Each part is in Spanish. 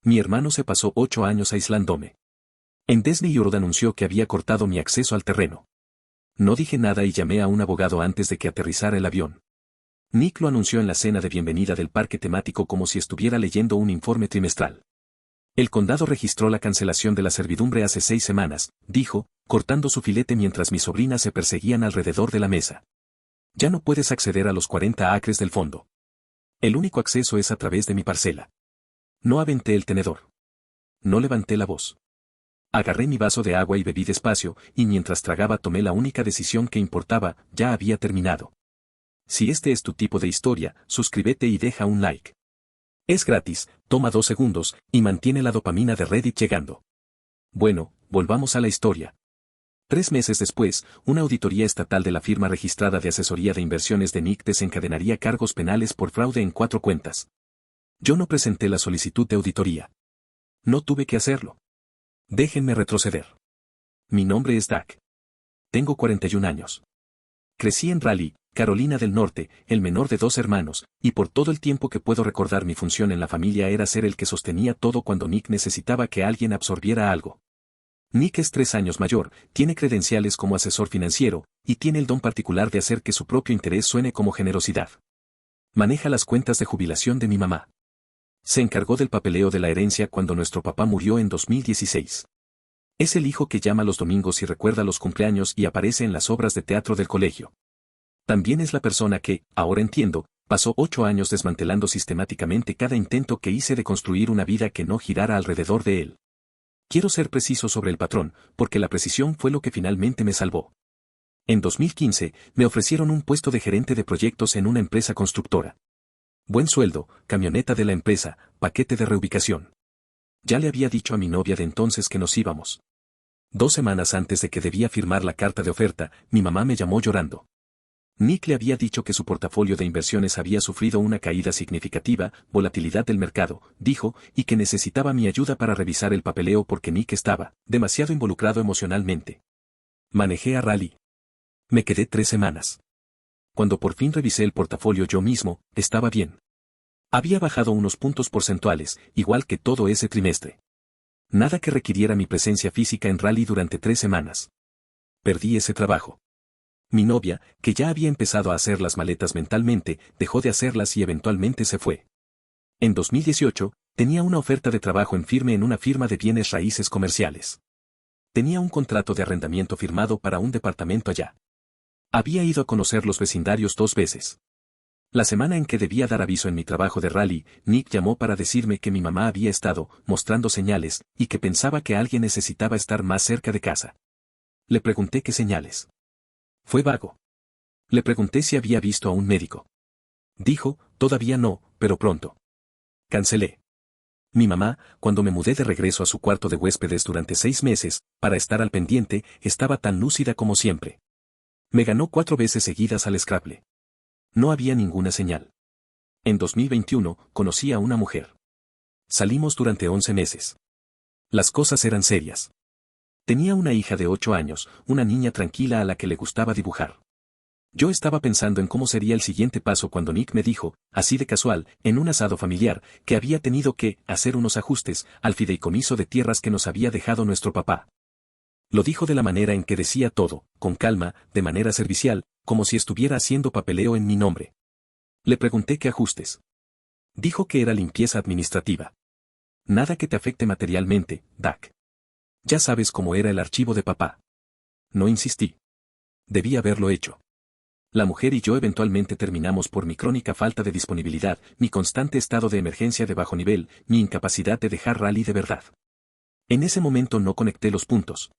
Mi hermano se pasó 8 años aislándome. En Disney World anunció que había cortado mi acceso al terreno. No dije nada y llamé a un abogado antes de que aterrizara el avión. Nick lo anunció en la cena de bienvenida del parque temático como si estuviera leyendo un informe trimestral. El condado registró la cancelación de la servidumbre hace 6 semanas, dijo, cortando su filete mientras mis sobrinas se perseguían alrededor de la mesa. Ya no puedes acceder a los 40 acres del fondo. El único acceso es a través de mi parcela. No aventé el tenedor. No levanté la voz. Agarré mi vaso de agua y bebí despacio, y mientras tragaba tomé la única decisión que importaba, ya había terminado. Si este es tu tipo de historia, suscríbete y deja un like. Es gratis, toma 2 segundos, y mantiene la dopamina de Reddit llegando. Bueno, volvamos a la historia. 3 meses después, una auditoría estatal de la firma registrada de asesoría de inversiones de Nick desencadenaría cargos penales por fraude en 4 cuentas. Yo no presenté la solicitud de auditoría. No tuve que hacerlo. Déjenme retroceder. Mi nombre es Doug. Tengo 41 años. Crecí en Raleigh, Carolina del Norte, el menor de 2 hermanos, y por todo el tiempo que puedo recordar mi función en la familia era ser el que sostenía todo cuando Nick necesitaba que alguien absorbiera algo. Nick es 3 años mayor, tiene credenciales como asesor financiero, y tiene el don particular de hacer que su propio interés suene como generosidad. Maneja las cuentas de jubilación de mi mamá. Se encargó del papeleo de la herencia cuando nuestro papá murió en 2016. Es el hijo que llama los domingos y recuerda los cumpleaños y aparece en las obras de teatro del colegio. También es la persona que, ahora entiendo, pasó 8 años desmantelando sistemáticamente cada intento que hice de construir una vida que no girara alrededor de él. Quiero ser preciso sobre el patrón, porque la precisión fue lo que finalmente me salvó. En 2015, me ofrecieron un puesto de gerente de proyectos en una empresa constructora. Buen sueldo, camioneta de la empresa, paquete de reubicación. Ya le había dicho a mi novia de entonces que nos íbamos. 2 semanas antes de que debía firmar la carta de oferta, mi mamá me llamó llorando. Nick le había dicho que su portafolio de inversiones había sufrido una caída significativa, volatilidad del mercado, dijo, y que necesitaba mi ayuda para revisar el papeleo porque Nick estaba demasiado involucrado emocionalmente. Manejé a Raleigh. Me quedé 3 semanas. Cuando por fin revisé el portafolio yo mismo, estaba bien. Había bajado unos puntos porcentuales, igual que todo ese trimestre. Nada que requiriera mi presencia física en Raleigh durante 3 semanas. Perdí ese trabajo. Mi novia, que ya había empezado a hacer las maletas mentalmente, dejó de hacerlas y eventualmente se fue. En 2018, tenía una oferta de trabajo en firme en una firma de bienes raíces comerciales. Tenía un contrato de arrendamiento firmado para un departamento allá. Había ido a conocer los vecindarios 2 veces. La semana en que debía dar aviso en mi trabajo de Raleigh, Nick llamó para decirme que mi mamá había estado mostrando señales y que pensaba que alguien necesitaba estar más cerca de casa. Le pregunté qué señales. Fue vago. Le pregunté si había visto a un médico. Dijo, todavía no, pero pronto. Cancelé. Mi mamá, cuando me mudé de regreso a su cuarto de huéspedes durante 6 meses, para estar al pendiente, estaba tan lúcida como siempre. Me ganó 4 veces seguidas al Scrabble. No había ninguna señal. En 2021, conocí a una mujer. Salimos durante 11 meses. Las cosas eran serias. Tenía una hija de 8 años, una niña tranquila a la que le gustaba dibujar. Yo estaba pensando en cómo sería el siguiente paso cuando Nick me dijo, así de casual, en un asado familiar, que había tenido que hacer unos ajustes al fideicomiso de tierras que nos había dejado nuestro papá. Lo dijo de la manera en que decía todo, con calma, de manera servicial, como si estuviera haciendo papeleo en mi nombre. Le pregunté qué ajustes. Dijo que era limpieza administrativa. Nada que te afecte materialmente, Doug. Ya sabes cómo era el archivo de papá. No insistí. Debí haberlo hecho. La mujer y yo eventualmente terminamos por mi crónica falta de disponibilidad, mi constante estado de emergencia de bajo nivel, mi incapacidad de dejar Raleigh de verdad. En ese momento no conecté los puntos.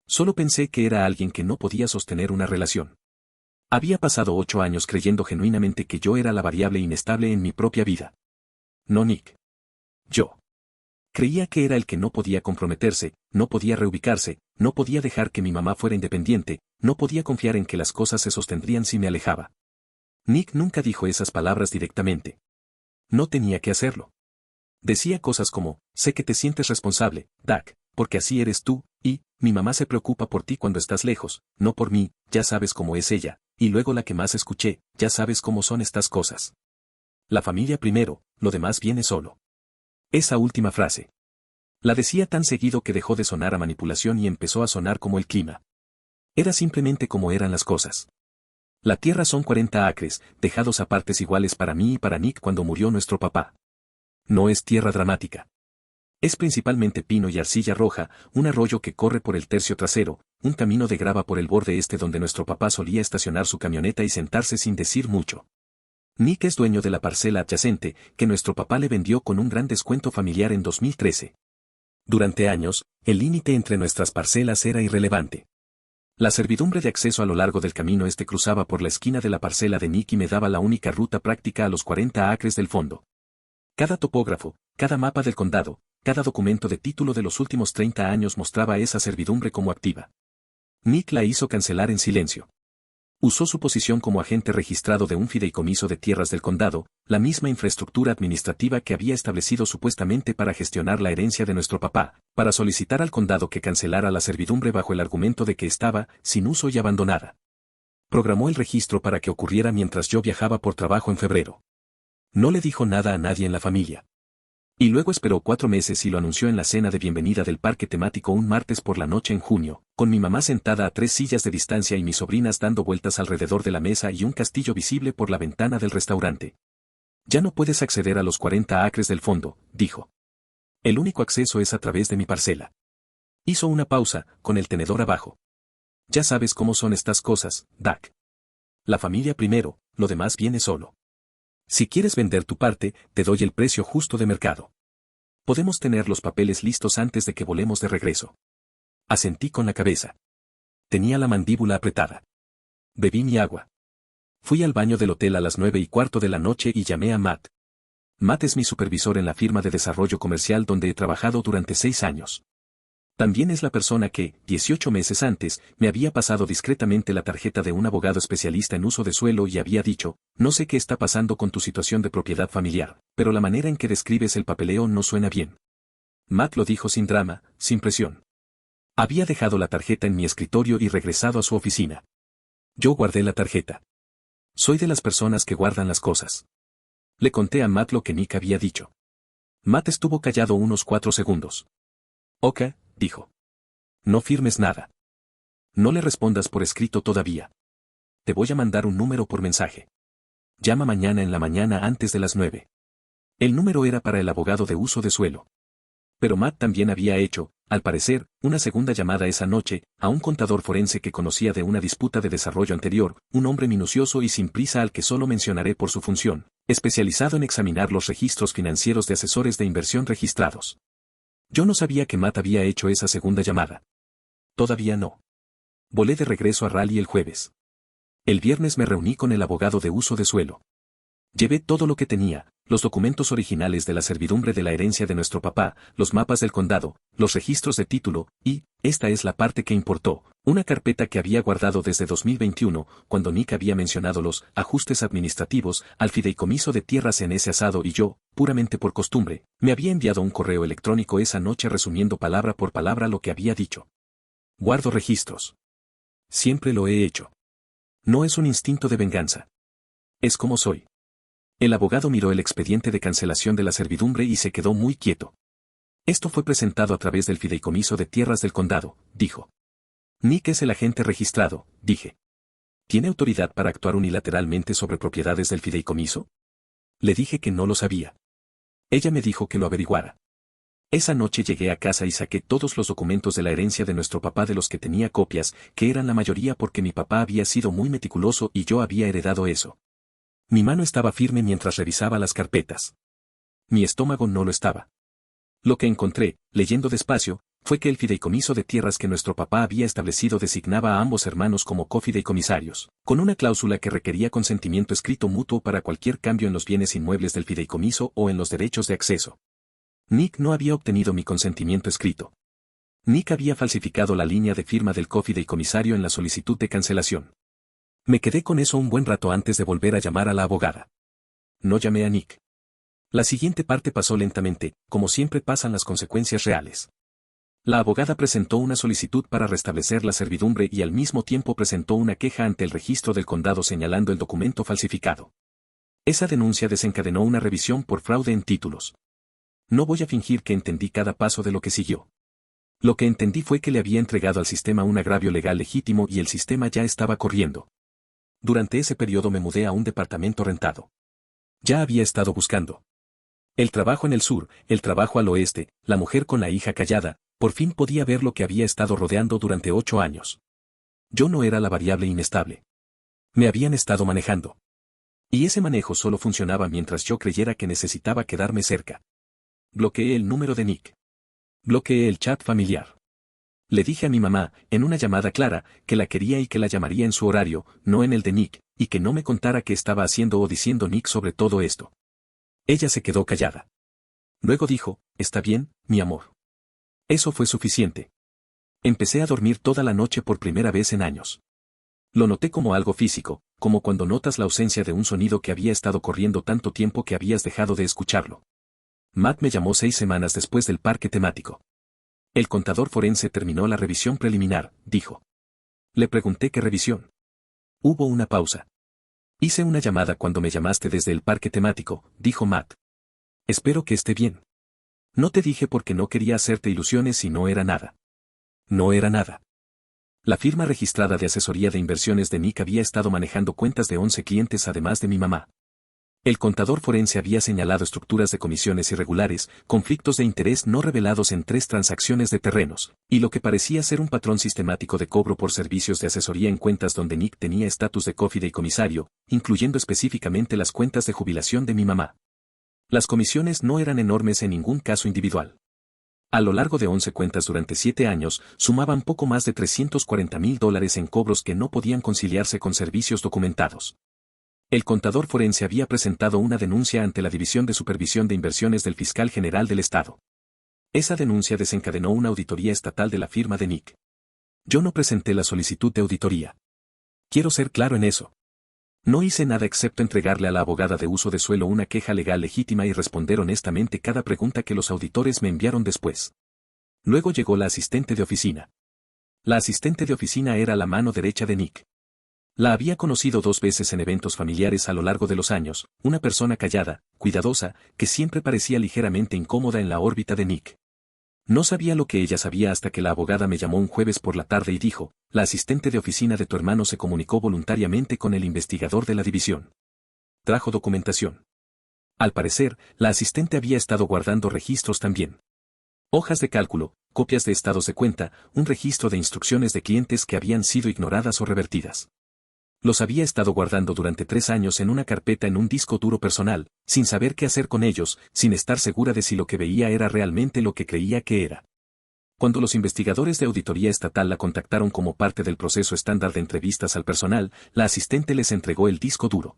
Solo pensé que era alguien que no podía sostener una relación. Había pasado 8 años creyendo genuinamente que yo era la variable inestable en mi propia vida. No Nick. Yo. Creía que era el que no podía comprometerse, no podía reubicarse, no podía dejar que mi mamá fuera independiente, no podía confiar en que las cosas se sostendrían si me alejaba. Nick nunca dijo esas palabras directamente. No tenía que hacerlo. Decía cosas como, sé que te sientes responsable, Doug, porque así eres tú, y, mi mamá se preocupa por ti cuando estás lejos, no por mí, ya sabes cómo es ella, y luego la que más escuché, ya sabes cómo son estas cosas. La familia primero, lo demás viene solo. Esa última frase. La decía tan seguido que dejó de sonar a manipulación y empezó a sonar como el clima. Era simplemente como eran las cosas. La tierra son 40 acres, dejados a partes iguales para mí y para Nick cuando murió nuestro papá. No es tierra dramática. Es principalmente pino y arcilla roja, un arroyo que corre por el tercio trasero, un camino de grava por el borde este donde nuestro papá solía estacionar su camioneta y sentarse sin decir mucho. Nick es dueño de la parcela adyacente, que nuestro papá le vendió con un gran descuento familiar en 2013. Durante años, el límite entre nuestras parcelas era irrelevante. La servidumbre de acceso a lo largo del camino este cruzaba por la esquina de la parcela de Nick y me daba la única ruta práctica a los 40 acres del fondo. Cada topógrafo, cada mapa del condado, cada documento de título de los últimos 30 años mostraba esa servidumbre como activa. Nick la hizo cancelar en silencio. Usó su posición como agente registrado de un fideicomiso de tierras del condado, la misma infraestructura administrativa que había establecido supuestamente para gestionar la herencia de nuestro papá, para solicitar al condado que cancelara la servidumbre bajo el argumento de que estaba sin uso y abandonada. Programó el registro para que ocurriera mientras yo viajaba por trabajo en febrero. No le dijo nada a nadie en la familia. Y luego esperó 4 meses y lo anunció en la cena de bienvenida del parque temático un martes por la noche en junio, con mi mamá sentada a 3 sillas de distancia y mis sobrinas dando vueltas alrededor de la mesa y un castillo visible por la ventana del restaurante. Ya no puedes acceder a los 40 acres del fondo, dijo. El único acceso es a través de mi parcela. Hizo una pausa, con el tenedor abajo. Ya sabes cómo son estas cosas, Doug. La familia primero, lo demás viene solo. Si quieres vender tu parte, te doy el precio justo de mercado. Podemos tener los papeles listos antes de que volemos de regreso. Asentí con la cabeza. Tenía la mandíbula apretada. Bebí mi agua. Fui al baño del hotel a las 9:15 de la noche y llamé a Matt. Matt es mi supervisor en la firma de desarrollo comercial donde he trabajado durante 6 años. También es la persona que, 18 meses antes, me había pasado discretamente la tarjeta de un abogado especialista en uso de suelo y había dicho, no sé qué está pasando con tu situación de propiedad familiar, pero la manera en que describes el papeleo no suena bien. Matt lo dijo sin drama, sin presión. Había dejado la tarjeta en mi escritorio y regresado a su oficina. Yo guardé la tarjeta. Soy de las personas que guardan las cosas. Le conté a Matt lo que Nick había dicho. Matt estuvo callado unos 4 segundos. Ok, dijo. No firmes nada. No le respondas por escrito todavía. Te voy a mandar un número por mensaje. Llama mañana en la mañana antes de las 9. El número era para el abogado de uso de suelo. Pero Matt también había hecho, al parecer, una segunda llamada esa noche, a un contador forense que conocía de una disputa de desarrollo anterior, un hombre minucioso y sin prisa al que solo mencionaré por su función, especializado en examinar los registros financieros de asesores de inversión registrados. Yo no sabía que Matt había hecho esa segunda llamada. Todavía no. Volé de regreso a Raleigh el jueves. El viernes me reuní con el abogado de uso de suelo. Llevé todo lo que tenía, los documentos originales de la servidumbre de la herencia de nuestro papá, los mapas del condado, los registros de título, y, esta es la parte que importó, una carpeta que había guardado desde 2021, cuando Nick había mencionado los ajustes administrativos al fideicomiso de tierras en ese asado y yo, puramente por costumbre, me había enviado un correo electrónico esa noche resumiendo palabra por palabra lo que había dicho. Guardo registros. Siempre lo he hecho. No es un instinto de venganza. Es como soy. El abogado miró el expediente de cancelación de la servidumbre y se quedó muy quieto. Esto fue presentado a través del fideicomiso de tierras del condado, dijo. Nick es el agente registrado, dije. ¿Tiene autoridad para actuar unilateralmente sobre propiedades del fideicomiso? Le dije que no lo sabía. Ella me dijo que lo averiguara. Esa noche llegué a casa y saqué todos los documentos de la herencia de nuestro papá de los que tenía copias, que eran la mayoría porque mi papá había sido muy meticuloso y yo había heredado eso. Mi mano estaba firme mientras revisaba las carpetas. Mi estómago no lo estaba. Lo que encontré, leyendo despacio, fue que el fideicomiso de tierras que nuestro papá había establecido designaba a ambos hermanos como cofideicomisarios, con una cláusula que requería consentimiento escrito mutuo para cualquier cambio en los bienes inmuebles del fideicomiso o en los derechos de acceso. Nick no había obtenido mi consentimiento escrito. Nick había falsificado la línea de firma del cofideicomisario en la solicitud de cancelación. Me quedé con eso un buen rato antes de volver a llamar a la abogada. No llamé a Nick. La siguiente parte pasó lentamente, como siempre pasan las consecuencias reales. La abogada presentó una solicitud para restablecer la servidumbre y al mismo tiempo presentó una queja ante el registro del condado señalando el documento falsificado. Esa denuncia desencadenó una revisión por fraude en títulos. No voy a fingir que entendí cada paso de lo que siguió. Lo que entendí fue que le había entregado al sistema un agravio legal legítimo y el sistema ya estaba corriendo. Durante ese periodo me mudé a un departamento rentado. Ya había estado buscando el trabajo en el sur, el trabajo al oeste, la mujer con la hija callada, por fin podía ver lo que había estado rodeando durante 8 años. Yo no era la variable inestable. Me habían estado manejando. Y ese manejo solo funcionaba mientras yo creyera que necesitaba quedarme cerca. Bloqueé el número de Nick. Bloqueé el chat familiar. Le dije a mi mamá, en una llamada clara, que la quería y que la llamaría en su horario, no en el de Nick, y que no me contara qué estaba haciendo o diciendo Nick sobre todo esto. Ella se quedó callada. Luego dijo, está bien, mi amor. Eso fue suficiente. Empecé a dormir toda la noche por primera vez en años. Lo noté como algo físico, como cuando notas la ausencia de un sonido que había estado corriendo tanto tiempo que habías dejado de escucharlo. Matt me llamó 6 semanas después del parque temático. El contador forense terminó la revisión preliminar, dijo. Le pregunté qué revisión. Hubo una pausa. Hice una llamada cuando me llamaste desde el parque temático, dijo Matt. Espero que esté bien. No te dije porque no quería hacerte ilusiones y no era nada. No era nada. La firma registrada de asesoría de inversiones de Nick había estado manejando cuentas de 11 clientes además de mi mamá. El contador forense había señalado estructuras de comisiones irregulares, conflictos de interés no revelados en 3 transacciones de terrenos, y lo que parecía ser un patrón sistemático de cobro por servicios de asesoría en cuentas donde Nick tenía estatus de cofideicomisario, incluyendo específicamente las cuentas de jubilación de mi mamá. Las comisiones no eran enormes en ningún caso individual. A lo largo de 11 cuentas durante 7 años, sumaban poco más de $340,000 en cobros que no podían conciliarse con servicios documentados. El contador forense había presentado una denuncia ante la División de Supervisión de Inversiones del Fiscal General del Estado. Esa denuncia desencadenó una auditoría estatal de la firma de Nick. Yo no presenté la solicitud de auditoría. Quiero ser claro en eso. No hice nada excepto entregarle a la abogada de uso de suelo una queja legal legítima y responder honestamente cada pregunta que los auditores me enviaron después. Luego llegó la asistente de oficina. La asistente de oficina era la mano derecha de Nick. La había conocido 2 veces en eventos familiares a lo largo de los años, una persona callada, cuidadosa, que siempre parecía ligeramente incómoda en la órbita de Nick. No sabía lo que ella sabía hasta que la abogada me llamó un jueves por la tarde y dijo, la asistente de oficina de tu hermano se comunicó voluntariamente con el investigador de la división. Trajo documentación. Al parecer, la asistente había estado guardando registros también. Hojas de cálculo, copias de estados de cuenta, un registro de instrucciones de clientes que habían sido ignoradas o revertidas. Los había estado guardando durante 3 años en una carpeta en un disco duro personal, sin saber qué hacer con ellos, sin estar segura de si lo que veía era realmente lo que creía que era. Cuando los investigadores de auditoría estatal la contactaron como parte del proceso estándar de entrevistas al personal, la asistente les entregó el disco duro.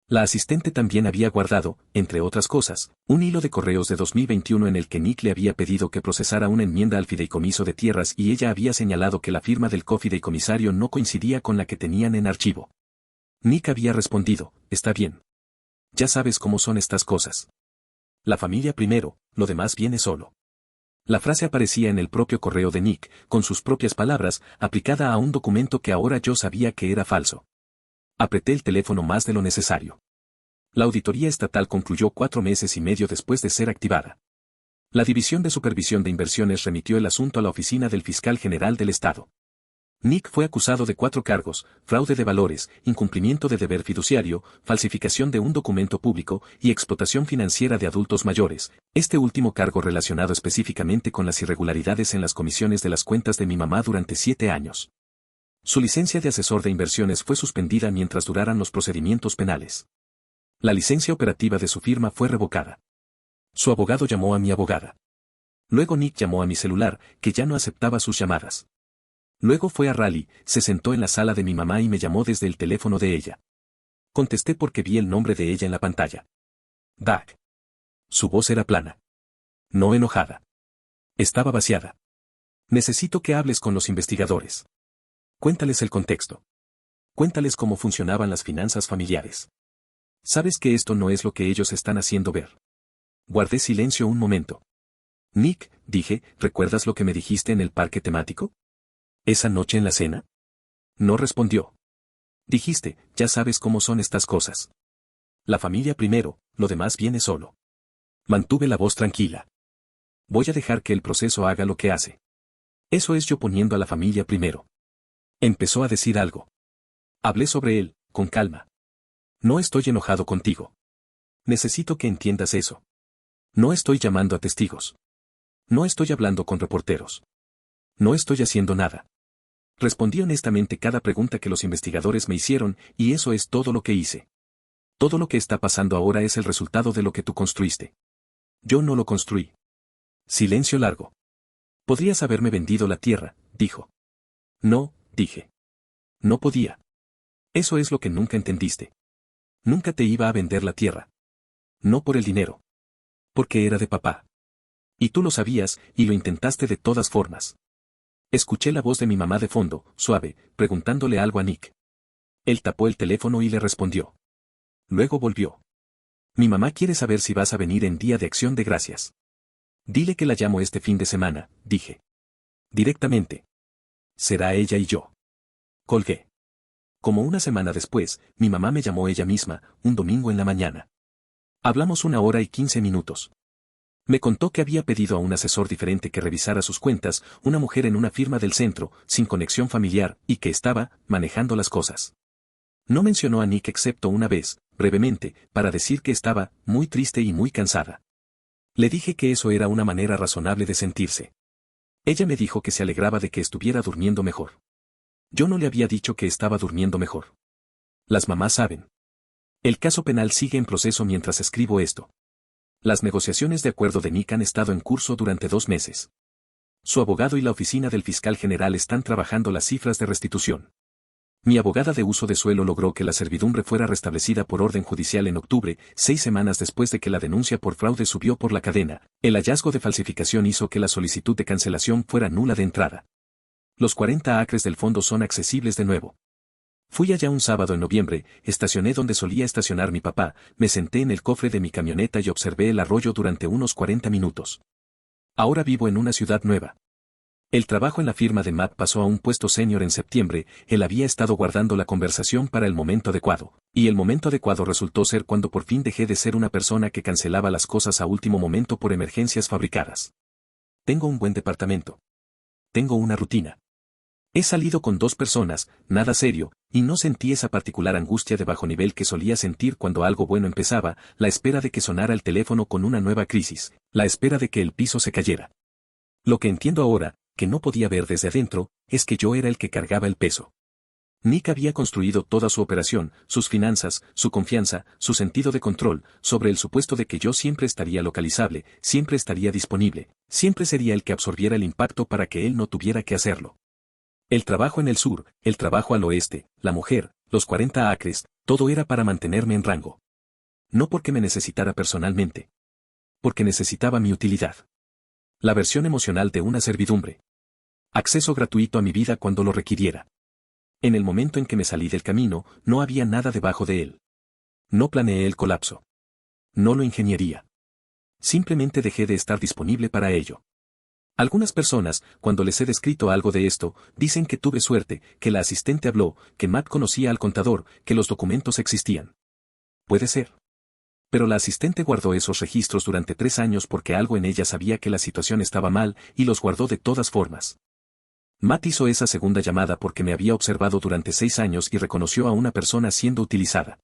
La asistente también había guardado, entre otras cosas, un hilo de correos de 2021 en el que Nick le había pedido que procesara una enmienda al fideicomiso de tierras y ella había señalado que la firma del cofideicomisario no coincidía con la que tenían en archivo. Nick había respondido, está bien. Ya sabes cómo son estas cosas. La familia primero, lo demás viene solo. La frase aparecía en el propio correo de Nick, con sus propias palabras, aplicada a un documento que ahora yo sabía que era falso. Apreté el teléfono más de lo necesario. La auditoría estatal concluyó 4 meses y medio después de ser activada. La División de Supervisión de Inversiones remitió el asunto a la oficina del Fiscal General del Estado. Nick fue acusado de 4 cargos, fraude de valores, incumplimiento de deber fiduciario, falsificación de un documento público y explotación financiera de adultos mayores, este último cargo relacionado específicamente con las irregularidades en las comisiones de las cuentas de mi mamá durante 7 años. Su licencia de asesor de inversiones fue suspendida mientras duraran los procedimientos penales. La licencia operativa de su firma fue revocada. Su abogado llamó a mi abogada. Luego Nick llamó a mi celular, que ya no aceptaba sus llamadas. Luego fue a Raleigh, se sentó en la sala de mi mamá y me llamó desde el teléfono de ella. Contesté porque vi el nombre de ella en la pantalla. Doug. Su voz era plana. No enojada. Estaba vaciada. Necesito que hables con los investigadores. Cuéntales el contexto. Cuéntales cómo funcionaban las finanzas familiares. Sabes que esto no es lo que ellos están haciendo ver. Guardé silencio un momento. Nick, dije, ¿recuerdas lo que me dijiste en el parque temático? ¿Esa noche en la cena? No respondió. Dijiste, ya sabes cómo son estas cosas. La familia primero, lo demás viene solo. Mantuve la voz tranquila. Voy a dejar que el proceso haga lo que hace. Eso es yo poniendo a la familia primero. Empezó a decir algo. Hablé sobre él, con calma. No estoy enojado contigo. Necesito que entiendas eso. No estoy llamando a testigos. No estoy hablando con reporteros. No estoy haciendo nada. Respondí honestamente cada pregunta que los investigadores me hicieron, y eso es todo lo que hice. Todo lo que está pasando ahora es el resultado de lo que tú construiste. Yo no lo construí. Silencio largo. Podrías haberme vendido la tierra, dijo. No, dije. No podía. Eso es lo que nunca entendiste. Nunca te iba a vender la tierra. No por el dinero. Porque era de papá. Y tú lo sabías, y lo intentaste de todas formas. Escuché la voz de mi mamá de fondo, suave, preguntándole algo a Nick. Él tapó el teléfono y le respondió. Luego volvió. Mi mamá quiere saber si vas a venir en Día de Acción de Gracias. Dile que la llamo este fin de semana, dije. Directamente. Será ella y yo. Colgué. Como una semana después, mi mamá me llamó ella misma, un domingo en la mañana. Hablamos 1 hora y 15 minutos. Me contó que había pedido a un asesor diferente que revisara sus cuentas, una mujer en una firma del centro, sin conexión familiar, y que estaba manejando las cosas. No mencionó a Nick excepto una vez, brevemente, para decir que estaba muy triste y muy cansada. Le dije que eso era una manera razonable de sentirse. Ella me dijo que se alegraba de que estuviera durmiendo mejor. Yo no le había dicho que estaba durmiendo mejor. Las mamás saben. El caso penal sigue en proceso mientras escribo esto. Las negociaciones de acuerdo de Nick han estado en curso durante 2 meses. Su abogado y la oficina del fiscal general están trabajando las cifras de restitución. Mi abogada de uso de suelo logró que la servidumbre fuera restablecida por orden judicial en octubre, 6 semanas después de que la denuncia por fraude subió por la cadena. El hallazgo de falsificación hizo que la solicitud de cancelación fuera nula de entrada. Los 40 acres del fondo son accesibles de nuevo. Fui allá un sábado en noviembre, estacioné donde solía estacionar mi papá, me senté en el cofre de mi camioneta y observé el arroyo durante unos 40 minutos. Ahora vivo en una ciudad nueva. El trabajo en la firma de Matt pasó a un puesto senior en septiembre, él había estado guardando la conversación para el momento adecuado, y el momento adecuado resultó ser cuando por fin dejé de ser una persona que cancelaba las cosas a último momento por emergencias fabricadas. Tengo un buen departamento. Tengo una rutina. He salido con 2 personas, nada serio, y no sentí esa particular angustia de bajo nivel que solía sentir cuando algo bueno empezaba, la espera de que sonara el teléfono con una nueva crisis, la espera de que el piso se cayera. Lo que entiendo ahora, que no podía ver desde adentro, es que yo era el que cargaba el peso. Nick había construido toda su operación, sus finanzas, su confianza, su sentido de control, sobre el supuesto de que yo siempre estaría localizable, siempre estaría disponible, siempre sería el que absorbiera el impacto para que él no tuviera que hacerlo. El trabajo en el sur, el trabajo al oeste, la mujer, los 40 acres, todo era para mantenerme en rango. No porque me necesitara personalmente. Porque necesitaba mi utilidad. La versión emocional de una servidumbre. Acceso gratuito a mi vida cuando lo requiriera. En el momento en que me salí del camino, no había nada debajo de él. No planeé el colapso. No lo ingeniería. Simplemente dejé de estar disponible para ello. Algunas personas, cuando les he descrito algo de esto, dicen que tuve suerte, que la asistente habló, que Matt conocía al contador, que los documentos existían. Puede ser. Pero la asistente guardó esos registros durante 3 años porque algo en ella sabía que la situación estaba mal, y los guardó de todas formas. Matt hizo esa segunda llamada porque me había observado durante 6 años y reconoció a una persona siendo utilizada.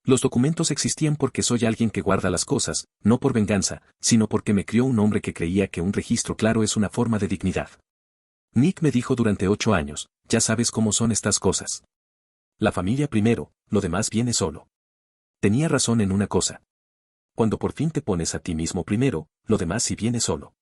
Los documentos existían porque soy alguien que guarda las cosas, no por venganza, sino porque me crió un hombre que creía que un registro claro es una forma de dignidad. Nick me dijo durante 8 años, ya sabes cómo son estas cosas. La familia primero, lo demás viene solo. Tenía razón en una cosa. Cuando por fin te pones a ti mismo primero, lo demás sí viene solo.